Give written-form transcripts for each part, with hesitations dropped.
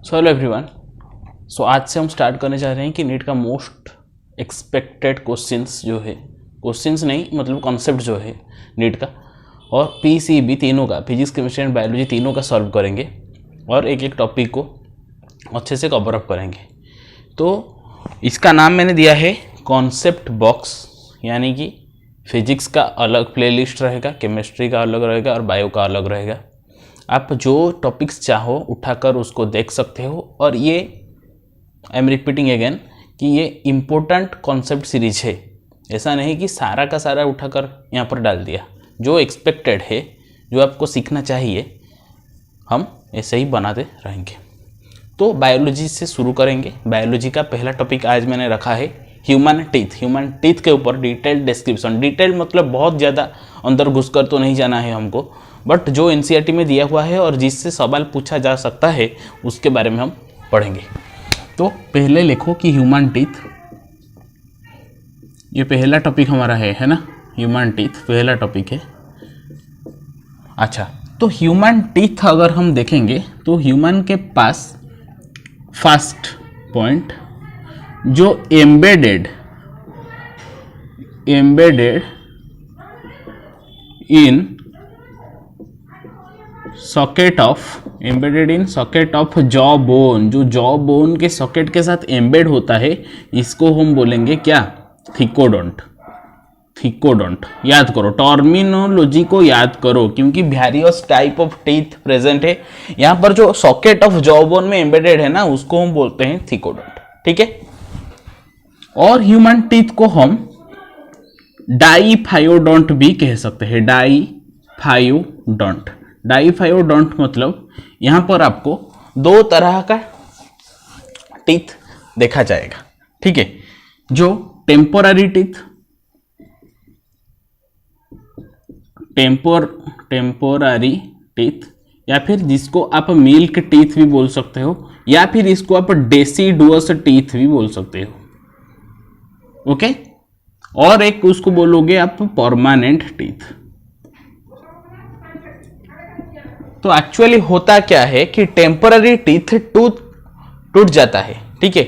Hello everyone. सो आज से हम स्टार्ट करने जा रहे हैं कि नीट का मोस्ट एक्सपेक्टेड क्वेश्चंस जो है, क्वेश्चंस नहीं मतलब कॉन्सेप्ट जो है नीट का और पीसीबी तीनों का, फिजिक्स केमिस्ट्री एंड बायोलॉजी तीनों का सॉल्व करेंगे और एक एक टॉपिक को अच्छे से कवर अप करेंगे। तो इसका नाम मैंने दिया है कॉन्सेप्ट बॉक्स, यानी कि फिजिक्स का अलग प्लेलिस्ट रहेगा, केमिस्ट्री का अलग रहेगा और बायो का अलग रहेगा। आप जो टॉपिक्स चाहो उठाकर उसको देख सकते हो। और ये आई एम रिपीटिंग अगेन कि ये इम्पोर्टेंट कॉन्सेप्ट सीरीज है, ऐसा नहीं कि सारा का सारा उठाकर यहाँ पर डाल दिया। जो एक्सपेक्टेड है, जो आपको सीखना चाहिए, हम ऐसे ही बनाते रहेंगे। तो बायोलॉजी से शुरू करेंगे। बायोलॉजी का पहला टॉपिक आज मैंने रखा है ह्यूमन टीथ। ह्यूमन टीथ के ऊपर डिटेल्ड डिस्क्रिप्शन, डिटेल मतलब बहुत ज़्यादा अंदर घुसकर तो नहीं जाना है हमको, बट जो एनसीईआरटी में दिया हुआ है और जिससे सवाल पूछा जा सकता है उसके बारे में हम पढ़ेंगे। तो पहले लिखो कि ह्यूमन टीथ, ये पहला टॉपिक हमारा है ना, ह्यूमन टीथ पहला टॉपिक है। अच्छा, तो ह्यूमन टीथ अगर हम देखेंगे तो ह्यूमन के पास फर्स्ट पॉइंट जो embedded in socket of jaw bone, जो जॉ बोन के सॉकेट के साथ एम्बेड होता है, इसको हम बोलेंगे क्या? थिकोडोंट। थिकोडोंट याद करो, टर्मिनोलॉजी को याद करो, क्योंकि various type of teeth present है। यहां पर जो सॉकेट ऑफ जॉ बोन में एम्बेडेड है ना, उसको हम बोलते हैं थिकोडोंट। ठीक है। और ह्यूमन टीथ को हम डाइफायोडोंट भी कह सकते हैं। डाइफायोडोंट मतलब यहां पर आपको दो तरह का टीथ देखा जाएगा। ठीक है, जो टेम्पोररी टीथ या फिर जिसको आप मिल्क टीथ भी बोल सकते हो, या फिर इसको आप डेसिडुअस टीथ भी बोल सकते हो। ओके। और एक उसको बोलोगे आप परमानेंट टीथ। तो एक्चुअली होता क्या है कि टेम्पररी टीथ टूट जाता है। ठीक है,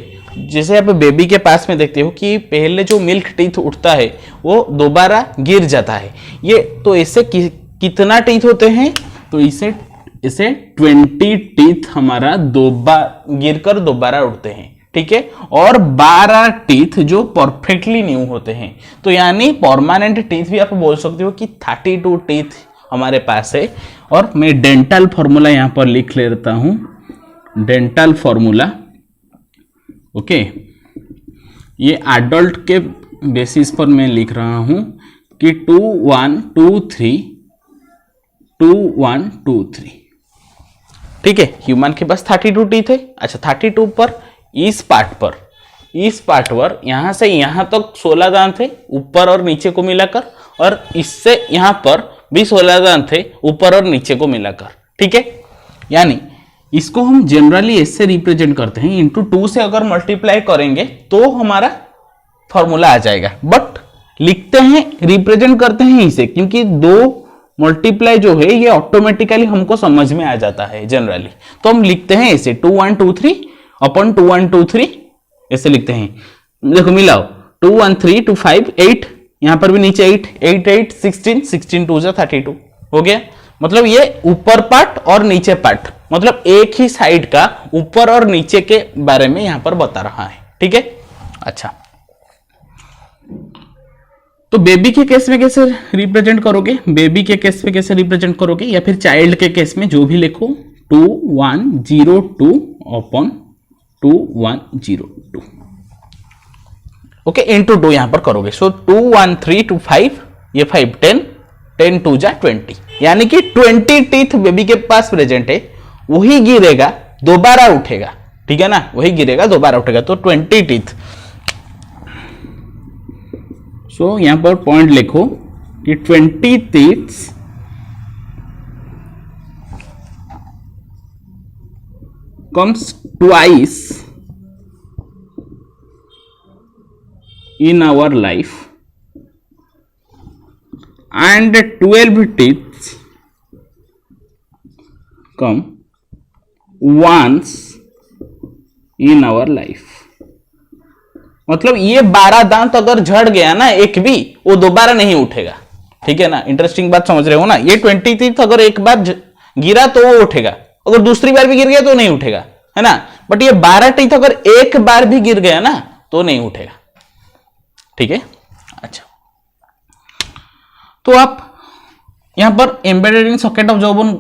जैसे आप बेबी के पास में देखते हो कि पहले जो मिल्क टीथ उठता है वो दोबारा गिर जाता है। ये तो ऐसे कितना टीथ होते हैं? तो इसे 20 टीथ हमारा गिरकर दोबारा उठते हैं। ठीक है, और 12 टीथ जो परफेक्टली न्यू होते हैं। तो यानी परमानेंट टीथ भी आप बोल सकते हो कि 32 टीथ हमारे पास है। और मैं डेंटल फॉर्मूला यहां पर लिख लेता हूं, डेंटल फॉर्मूला। ओके, ये एडल्ट के बेसिस पर मैं लिख रहा हूं कि 2 1 2 3 2 1 2 3। ठीक है, ह्यूमन के पास 32 टीथ है। अच्छा, 32 पर इस पार्ट पर यहां से यहां तक 16 दांत थे ऊपर और नीचे को मिलाकर, और इससे यहां पर भी 16 दांत थे ऊपर और नीचे को मिलाकर। ठीक है, यानी इसको हम जनरली ऐसे रिप्रेजेंट करते हैं, इंटू 2 से अगर मल्टीप्लाई करेंगे तो हमारा फॉर्मूला आ जाएगा। बट लिखते हैं, रिप्रेजेंट करते हैं इसे, क्योंकि 2 मल्टीप्लाई जो है ये ऑटोमेटिकली हमको समझ में आ जाता है जनरली। तो हम लिखते हैं ऐसे 2 1 2 3 अपन 2 1 2 3 ऐसे लिखते हैं। देखो मिलाओ, 2 1 3 2 5 8, यहां पर भी नीचे 8 8 8 16 16 2 जा 32 हो गया। मतलब ये ऊपर पार्ट और नीचे पार्ट, मतलब एक ही साइड का ऊपर और नीचे के बारे में यहां पर बता रहा है। ठीक है। अच्छा, तो बेबी के केस में कैसे रिप्रेजेंट करोगे? बेबी के केस में कैसे रिप्रेजेंट करोगे, या फिर चाइल्ड के केस में जो भी लिखो, 2 1 0 2 अपन 2 1 0 2। ओके, इंटू 2 यहां पर करोगे। सो 2 1 3 2 5, ये 5 10 10 2 जा 20, यानी कि 20 टीथ बेबी के पास प्रेजेंट है। वही गिरेगा दोबारा उठेगा। ठीक है ना, वही गिरेगा दोबारा उठेगा, तो 20 टीथ। सो यहां पर पॉइंट लिखो कि 20 teeths comes twice in our life and 12 teeth come once in our life. मतलब ये 12 दांत अगर झड़ गया ना एक भी, वो दोबारा नहीं उठेगा। ठीक है ना, इंटरेस्टिंग बात समझ रहे हो ना। ये 20 टीथ अगर एक बार गिरा तो वो उठेगा, अगर दूसरी बार भी गिर गया तो नहीं उठेगा, है ना। बट ये 12 टीथ अगर एक बार भी गिर गया ना तो नहीं उठेगा। ठीक है, अच्छा। तो आप यहां पर embedded in socket of jawbone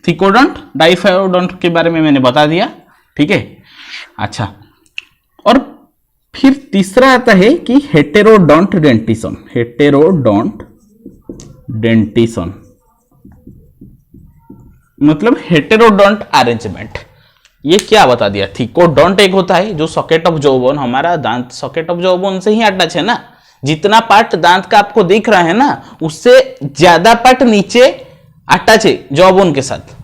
thecodont diphyodont के बारे में मैंने बता दिया। ठीक है, अच्छा। और फिर तीसरा आता है कि हेटेरोडोंट डेंटिसन। हेटेरोडोंट डेंटिसन मतलब हेटेरोडोंट अरेंजमेंट। ये क्या बता दिया, थिकोडोंट एक होता है जो सॉकेट ऑफ जॉबोन, हमारा दांत सॉकेट ऑफ जॉबोन से ही अटैच है ना। जितना पार्ट दांत का आपको दिख रहा है ना, उससे ज्यादा पार्ट नीचे अटैच है जॉबोन के साथ।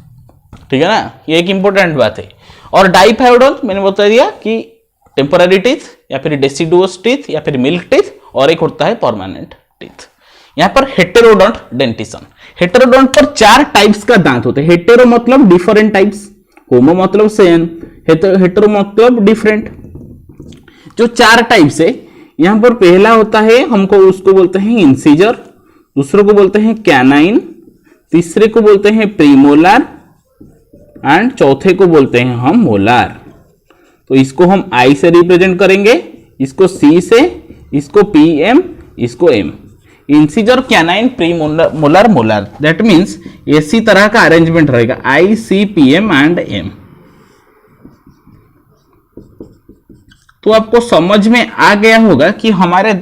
ठीक है ना, ये एक इंपॉर्टेंट बात है। और डाइफायोडोंट मैंने बता दिया कि टेम्पररी टीथ या फिर डेसिडुअस टीथ या फिर मिल्क टीथ, और एक होता है परमानेंट टीथ। यहां पर हेटेरोडोंट डेंटिसन। हेटेरोडोंट पर 4 टाइप्स का दांत होते हैं। हेटेरो मतलब डिफरेंट टाइप्स, होमो मतलब सेम, हेटेरो मतलब डिफरेंट। जो 4 टाइप्स है, यहां पर पहला होता है, हमको उसको बोलते हैं इंसिजर, दूसरे को बोलते हैं कैनाइन, तीसरे को बोलते हैं प्रीमोलार एंड चौथे को बोलते हैं हम मोलार। तो इसको हम आई से रिप्रेजेंट करेंगे, इसको सी से, इसको पी एम, इसको M. Incisor, canine, premolar, molar. That means इसी तरह का अरेंजमेंट रहेगा, I C P M and M. तो आपको समझ में आ गया होगा कि हमारे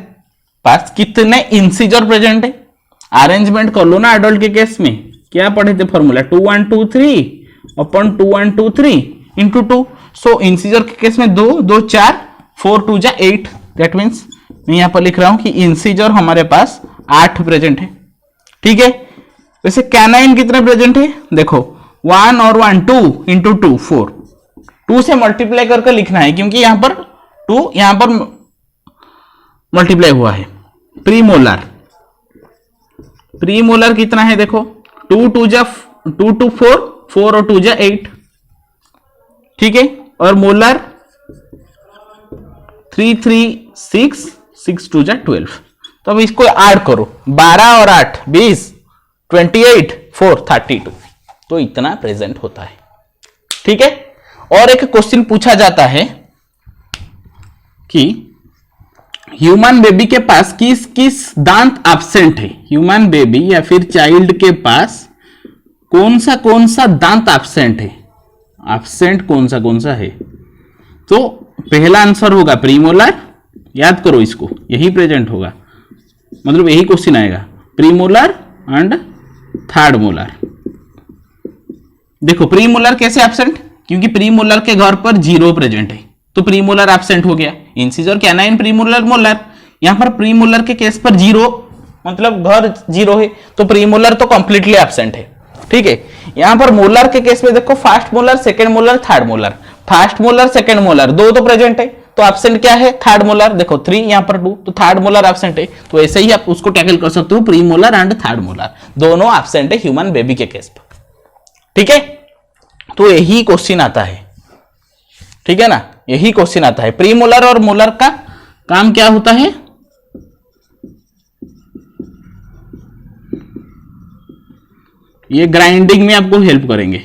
पास कितने इंसिजर प्रेजेंट है। अरेंजमेंट कर लो ना एडल्ट के केस में। क्या पढ़े थे फॉर्मूला, 2 1 2 3 अपॉन 2 1 2 3 इंटू 2। सो इंसिजर के केस में 2 2 4 4 2 जा 8। दैट मीन्स मैं यहां पर लिख रहा हूं कि इंसिजर हमारे पास 8 प्रेजेंट है। ठीक है, वैसे कैनाइन कितने प्रेजेंट है, देखो 1 और 1 2 इंटू 2 4। 2 से मल्टीप्लाई करके लिखना है क्योंकि यहां पर 2 यहां पर मल्टीप्लाई हुआ है। प्रीमोलर, प्रीमोलर कितना है देखो, 2 2 जा 2 2 4 4 और 2 जा 8। ठीक है, और मोलर 3 3 6 6 2 जा 12। तो अब इसको ऐड करो, 12 और 8 20, 28 4 32। तो इतना प्रेजेंट होता है। ठीक है, और एक क्वेश्चन पूछा जाता है कि ह्यूमन बेबी के पास किस किस दांत एब्सेंट है। ह्यूमन बेबी या फिर चाइल्ड के पास कौन सा दांत एब्सेंट है, एब्सेंट कौन सा है। तो पहला आंसर होगा प्रीमोलर, याद करो इसको, यही प्रेजेंट होगा, मतलब यही क्वेश्चन आएगा, प्रीमोलर एंड थर्ड मोलर। देखो प्रीमोलर कैसे एब्सेंट, क्योंकि प्रीमोलर के घर पर 0 प्रेजेंट है, तो प्रीमोलर एब्सेंट हो गया। Incisor, canine, premolar, molar. यहां पर प्रीमोलर के केस पर 0 मतलब घर 0 है, तो प्रीमोलर तो कंप्लीटली एब्सेंट है। ठीक है, यहां पर मोलर के केस में देखो first molar, second molar, third molar. First molar second molar 2 तो प्रेजेंट है, तो एब्सेंट क्या है, थर्ड मोलर। देखो 3 यहां पर 2, तो थर्ड मोलर एब्सेंट है। तो ऐसे ही आप उसको टैकल कर सकते हो, pre molar and third molar दोनों एब्सेंट है ह्यूमन बेबी के केस पर। ठीक है, तो यही क्वेश्चन आता है। ठीक है ना, यही क्वेश्चन आता है। प्री मोलर और मोलर का काम क्या होता है, ये ग्राइंडिंग में आपको हेल्प करेंगे।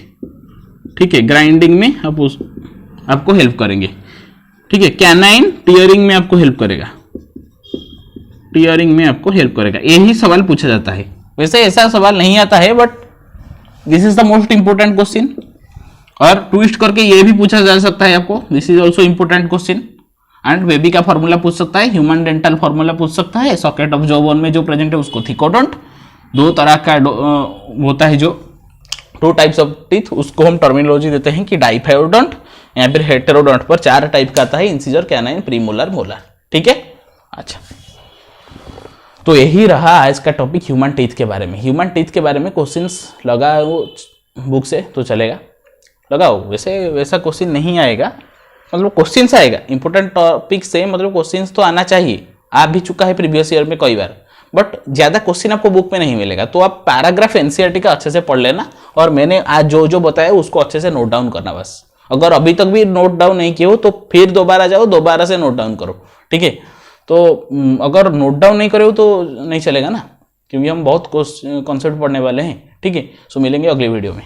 ठीक है, ग्राइंडिंग में आपको हेल्प करेंगे। ठीक है, कैनाइन टीयरिंग में आपको हेल्प करेगा, टीयरिंग में आपको हेल्प करेगा। यही सवाल पूछा जाता है। वैसे ऐसा सवाल नहीं आता है, but this is the most important question. और ट्विस्ट करके ये भी पूछा जा सकता है आपको, this is also important question. And baby का फॉर्मूला पूछ सकता है, ह्यूमन डेंटल फॉर्मूला पूछ सकता है। सॉकेट ऑफ जॉ बोन में जो प्रेजेंट है उसको थिकोडोंट, 2 तरह का होता है जो 2 टाइप्स ऑफ टीथ, उसको हम टर्मिनोलॉजी देते हैं कि डाइफायोडोंट या फिर हेटेरोडोंट पर 4 टाइप का आता है, इंसिजर, कैनाइन, प्रीमोलर, मोलर। ठीक है, अच्छा। तो यही रहा आज का टॉपिक ह्यूमन टीथ के बारे में। ह्यूमन टीथ के बारे में क्वेश्चंस लगाओ बुक से तो चलेगा, लगाओ। वैसा क्वेश्चन नहीं आएगा, मतलब क्वेश्चंस आएगा इंपॉर्टेंट टॉपिक से, मतलब क्वेश्चंस तो आना चाहिए। आ भी चुका है प्रीवियस ईयर में कई बार, बट ज्यादा क्वेश्चन आपको बुक में नहीं मिलेगा। तो आप पैराग्राफ एनसीईआरटी का अच्छे से पढ़ लेना, और मैंने आज जो बताया उसको अच्छे से नोट डाउन करना बस। अगर अभी तक भी नोट डाउन नहीं किए हो तो फिर दोबारा जाओ, दोबारा से नोट डाउन करो, ठीक है। तो अगर नोट डाउन नहीं करे हो तो नहीं चलेगा ना, क्योंकि हम बहुत कॉन्सेप्ट पढ़ने वाले हैं, ठीक है। सो मिलेंगे अगले वीडियो में।